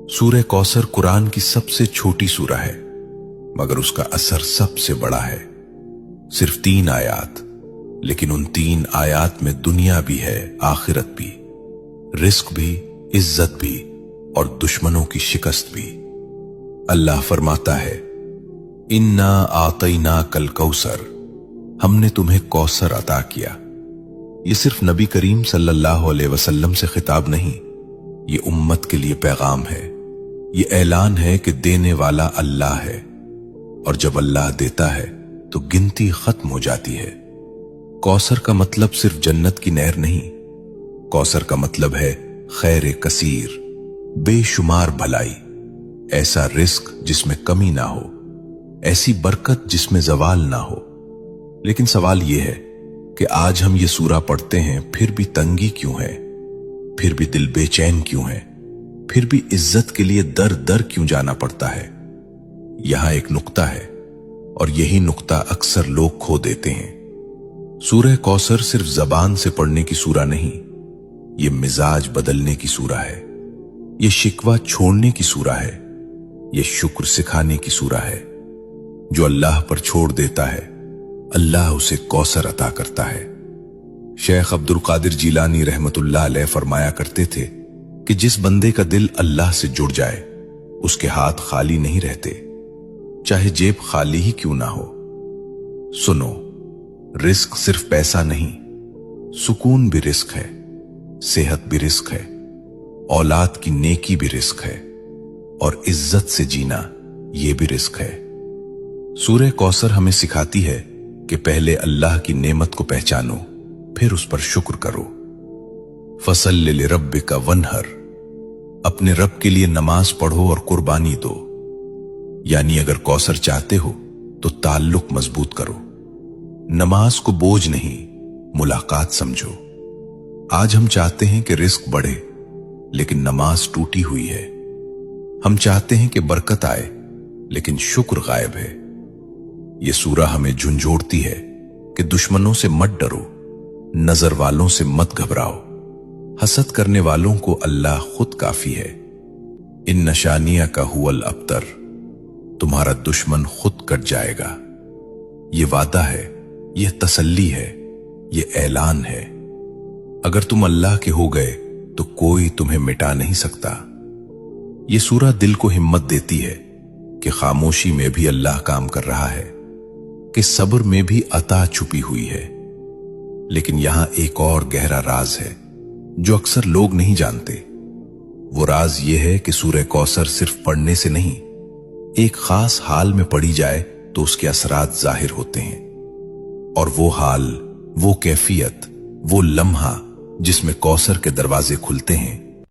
सूरह कौसर कुरान की सबसे छोटी सूरह है, मगर उसका असर सबसे बड़ा है। सिर्फ 3 आयात, लेकिन उन 3 आयात में दुनिया भी है, आखिरत भी, रिस्क भी, इज्जत भी और दुश्मनों की शिकस्त भी। अल्लाह फरमाता है, इन्ना आतैना कल कौसर, हमने तुम्हें कौसर अता किया। ये सिर्फ नबी करीम सल्लल्लाहु अलैहि वसल्लम से खिताब नहीं, ये उम्मत के लिए पैगाम है। ये ऐलान है कि देने वाला अल्लाह है, और जब अल्लाह देता है तो गिनती खत्म हो जाती है। कौसर का मतलब सिर्फ जन्नत की नहर नहीं, कौसर का मतलब है खैर कसीर, बेशुमार भलाई, ऐसा रिस्क जिसमें कमी ना हो, ऐसी बरकत जिसमें जवाल ना हो। लेकिन सवाल यह है कि आज हम ये सूरा पढ़ते हैं, फिर भी तंगी क्यों है, फिर भी दिल बेचैन क्यों है, फिर भी इज्जत के लिए दर दर क्यों जाना पड़ता है। यहां एक नुक्ता है, और यही नुक्ता अक्सर लोग खो देते हैं। सूरह कौसर सिर्फ जबान से पढ़ने की सूरा नहीं, ये मिजाज बदलने की सूरा है, ये शिकवा छोड़ने की सूरा है, ये शुक्र सिखाने की सूरा है। जो अल्लाह पर छोड़ देता है, अल्लाह उसे कौसर अता करता है। शेख अब्दुल कादिर जीलानी रहमतुल्लाह अलैह फरमाया करते थे कि जिस बंदे का दिल अल्लाह से जुड़ जाए, उसके हाथ खाली नहीं रहते, चाहे जेब खाली ही क्यों ना हो। सुनो, रिस्क सिर्फ पैसा नहीं, सुकून भी रिस्क है, सेहत भी रिस्क है, औलाद की नेकी भी रिस्क है, और इज्जत से जीना ये भी रिस्क है। सूरह कौसर हमें सिखाती है कि पहले अल्लाह की नेमत को पहचानो, फिर उस पर शुक्र करो। फसल्लि लिरब्बिका वन्हर, अपने रब के लिए नमाज पढ़ो और कुर्बानी दो। यानी अगर कौसर चाहते हो तो ताल्लुक मजबूत करो, नमाज को बोझ नहीं, मुलाकात समझो। आज हम चाहते हैं कि रिस्क बढ़े, लेकिन नमाज टूटी हुई है। हम चाहते हैं कि बरकत आए, लेकिन शुक्र गायब है। यह सूरा हमें झुंझोड़ती है कि दुश्मनों से मत डरो, नजर वालों से मत घबराओ, हसद करने वालों को अल्लाह खुद काफी है। इन नशानिया का हुवल अबतर, तुम्हारा दुश्मन खुद कट जाएगा। ये वादा है, यह तसल्ली है, यह ऐलान है। अगर तुम अल्लाह के हो गए तो कोई तुम्हें मिटा नहीं सकता। यह सूरा दिल को हिम्मत देती है कि खामोशी में भी अल्लाह काम कर रहा है, कि सब्र में भी अता छुपी हुई है। लेकिन यहां एक और गहरा राज है जो अक्सर लोग नहीं जानते। वो राज ये है कि सूरह कौसर सिर्फ पढ़ने से नहीं, एक खास हाल में पढ़ी जाए तो उसके असरात जाहिर होते हैं। और वो हाल, वो कैफियत, वो लम्हा जिसमें कौसर के दरवाजे खुलते हैं,